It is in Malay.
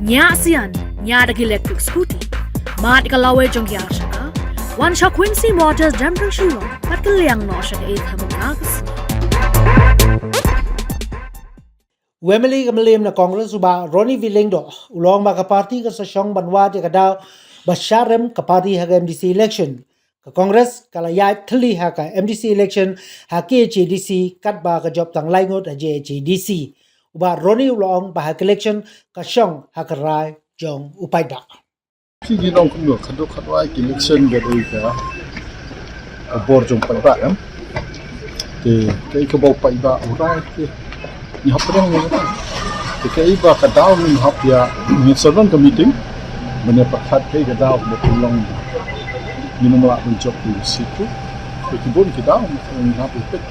nya sian nya de electric scooty mat ka lawe jong ya shaka one shot Quincy Motors jumper shoe pat ka liang no shaka e thamukas Wemily Gamalem na Congress suba Ronnie Villengdo ulong maka party ka sa siyong banwa di kadaw basharem ka party haga MDC election ka Congress kalayat thli haka MDC election haki HDC katba ka job tang laingot a HDC uba Ronnie ulong ba haka election ka siyong haka rai jong upayda khi đi nông cũng được khát vái election về đây cả board jong payda em thì cái bầu payda ở đây ni hop rong ni thì cái iba ka daw ni hop ya ni servan ka meeting mene pakhat kai ka daw mo kulong ni mo la job ni situ thì bon ki daw ni hop effect